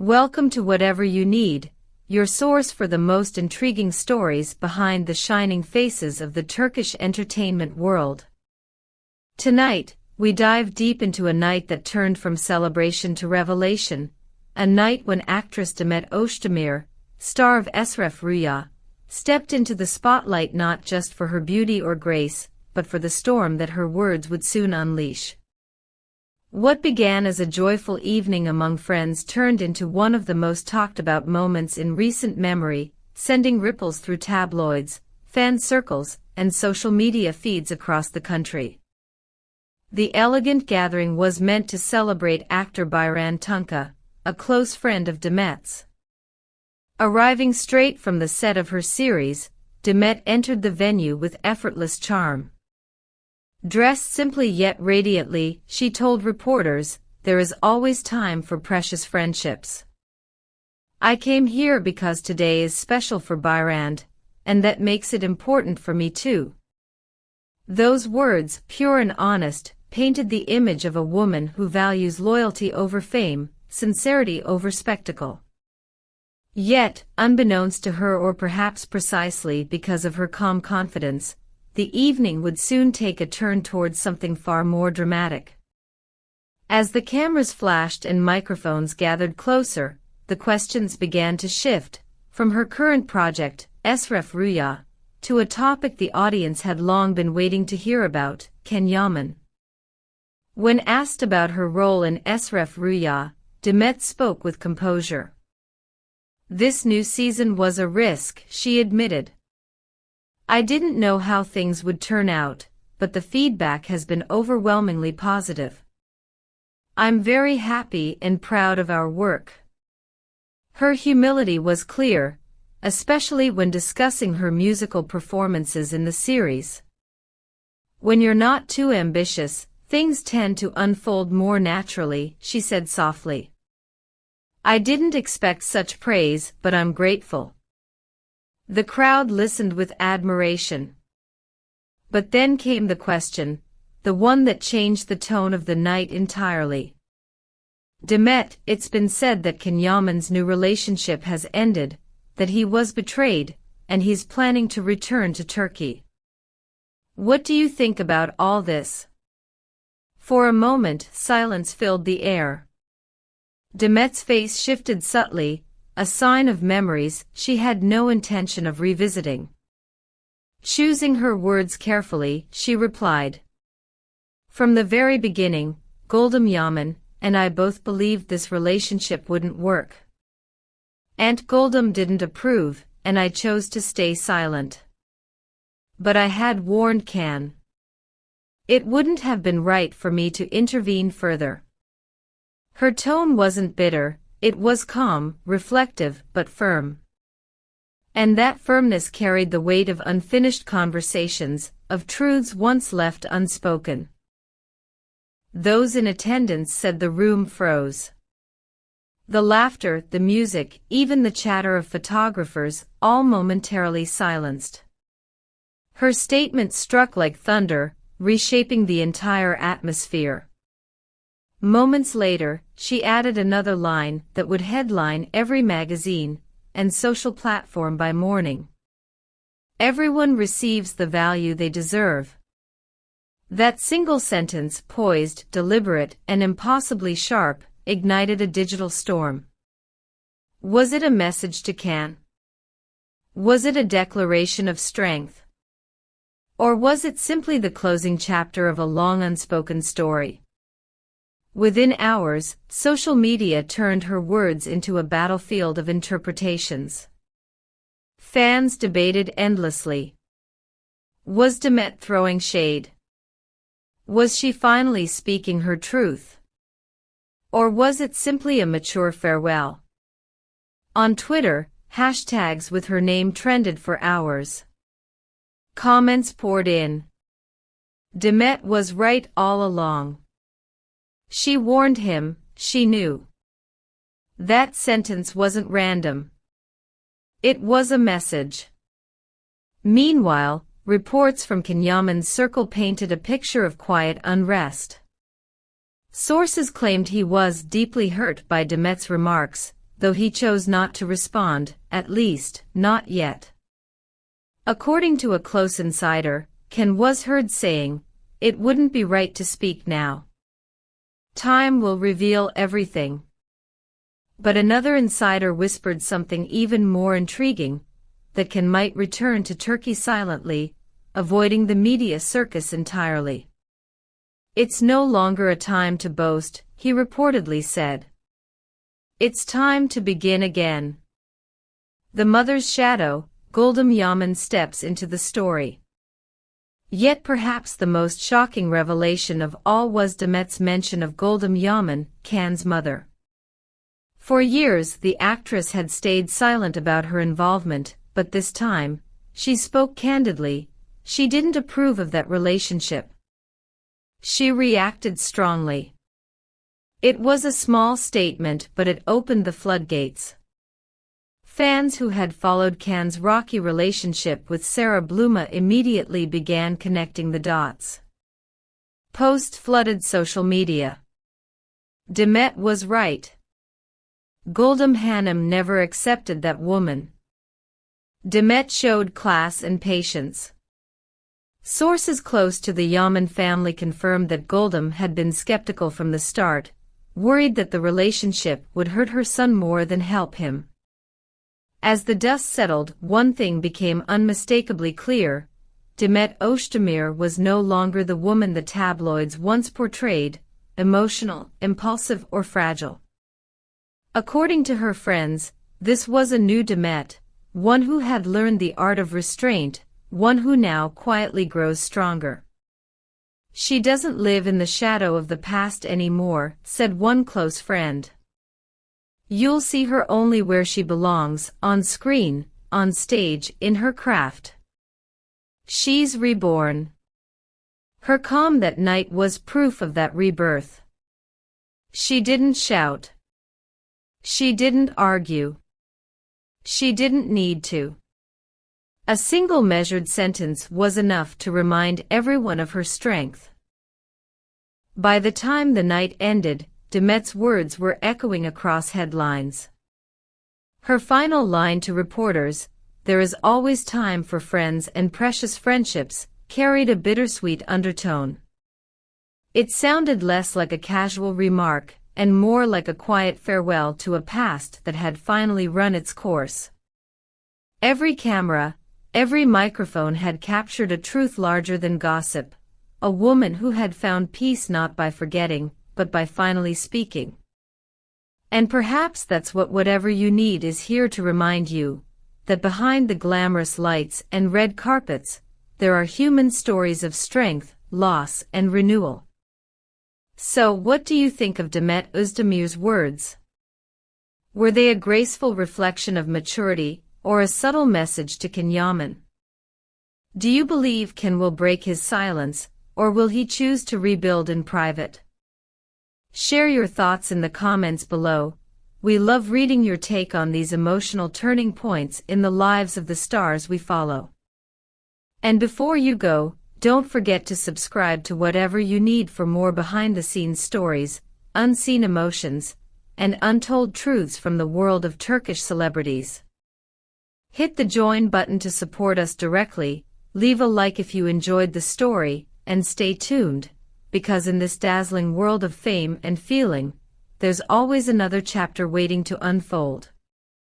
Welcome to Whatever You Need, your source for the most intriguing stories behind the shining faces of the Turkish entertainment world. Tonight, we dive deep into a night that turned from celebration to revelation, a night when actress Demet Özdemir, star of Esref Rüya, stepped into the spotlight not just for her beauty or grace, but for the storm that her words would soon unleash. What began as a joyful evening among friends turned into one of the most talked about moments in recent memory, sending ripples through tabloids, fan circles, and social media feeds across the country. The elegant gathering was meant to celebrate actor Bayram Tunca, a close friend of Demet's. Arriving straight from the set of her series, Demet entered the venue with effortless charm. Dressed simply yet radiantly, she told reporters, "There is always time for precious friendships. I came here because today is special for Bayram, and that makes it important for me too." Those words, pure and honest, painted the image of a woman who values loyalty over fame, sincerity over spectacle. Yet, unbeknownst to her, or perhaps precisely because of her calm confidence, the evening would soon take a turn towards something far more dramatic. As the cameras flashed and microphones gathered closer, the questions began to shift, from her current project, Esref Rüya, to a topic the audience had long been waiting to hear about, Yaman. When asked about her role in Esref Rüya, Demet spoke with composure. "This new season was a risk," she admitted. "I didn't know how things would turn out, but the feedback has been overwhelmingly positive. I'm very happy and proud of our work." Her humility was clear, especially when discussing her musical performances in the series. "When you're not too ambitious, things tend to unfold more naturally," she said softly. "I didn't expect such praise, but I'm grateful." The crowd listened with admiration. But then came the question, the one that changed the tone of the night entirely. "Demet, it's been said that Yaman's new relationship has ended, that he was betrayed, and he's planning to return to Turkey. What do you think about all this?" For a moment, silence filled the air. Demet's face shifted subtly, a sign of memories she had no intention of revisiting. Choosing her words carefully, she replied, "From the very beginning, Yaman and I both believed this relationship wouldn't work. Aunt Goldum didn't approve, and I chose to stay silent. But I had warned Can. It wouldn't have been right for me to intervene further." Her tone wasn't bitter. It was calm, reflective, but firm. And that firmness carried the weight of unfinished conversations, of truths once left unspoken. Those in attendance said the room froze. The laughter, the music, even the chatter of photographers, all momentarily silenced. Her statement struck like thunder, reshaping the entire atmosphere. Moments later, she added another line that would headline every magazine and social platform by morning. "Everyone receives the value they deserve." That single sentence, poised, deliberate, and impossibly sharp, ignited a digital storm. Was it a message to Can? Was it a declaration of strength? Or was it simply the closing chapter of a long unspoken story? Within hours, social media turned her words into a battlefield of interpretations. Fans debated endlessly. Was Demet throwing shade? Was she finally speaking her truth? Or was it simply a mature farewell? On Twitter, hashtags with her name trended for hours. Comments poured in. Demet was right all along. She warned him, she knew. That sentence wasn't random. It was a message. Meanwhile, reports from Yaman's circle painted a picture of quiet unrest. Sources claimed he was deeply hurt by Demet's remarks, though he chose not to respond, at least, not yet. According to a close insider, Ken was heard saying, "It wouldn't be right to speak now. Time will reveal everything." But another insider whispered something even more intriguing, that Ken might return to Turkey silently, avoiding the media circus entirely. "It's no longer a time to boast," he reportedly said. "It's time to begin again." The mother's shadow, Guldım Yaman, steps into the story. Yet perhaps the most shocking revelation of all was Demet's mention of Guldım Yaman, Can's mother. For years the actress had stayed silent about her involvement, but this time, she spoke candidly. She didn't approve of that relationship. She reacted strongly. It was a small statement, but it opened the floodgates. Fans who had followed Can's rocky relationship with Sarah Bluma immediately began connecting the dots. Posts flooded social media. Demet was right. Guldım Hanım never accepted that woman. Demet showed class and patience. Sources close to the Yaman family confirmed that Guldım had been skeptical from the start, worried that the relationship would hurt her son more than help him. As the dust settled, one thing became unmistakably clear: Demet Özdemir was no longer the woman the tabloids once portrayed, emotional, impulsive, or fragile. According to her friends, this was a new Demet, one who had learned the art of restraint, one who now quietly grows stronger. "She doesn't live in the shadow of the past anymore," said one close friend. "You'll see her only where she belongs, on screen, on stage, in her craft. She's reborn." Her calm that night was proof of that rebirth. She didn't shout. She didn't argue. She didn't need to. A single measured sentence was enough to remind everyone of her strength. By the time the night ended, Demet's words were echoing across headlines. Her final line to reporters, "There is always time for friends and precious friendships," carried a bittersweet undertone. It sounded less like a casual remark and more like a quiet farewell to a past that had finally run its course. Every camera, every microphone had captured a truth larger than gossip, a woman who had found peace not by forgetting, but by finally speaking. And perhaps that's whatever you need is here to remind you that behind the glamorous lights and red carpets, there are human stories of strength, loss, and renewal. So what do you think of Demet Özdemir's words? Were they a graceful reflection of maturity, or a subtle message to Can Yaman? Do you believe Can will break his silence, or will he choose to rebuild in private? Share your thoughts in the comments below. We love reading your take on these emotional turning points in the lives of the stars we follow. And before you go, don't forget to subscribe to whatever you need for more behind-the-scenes stories, unseen emotions, and untold truths from the world of Turkish celebrities. Hit the join button to support us directly, leave a like if you enjoyed the story, and stay tuned, because in this dazzling world of fame and feeling, there's always another chapter waiting to unfold.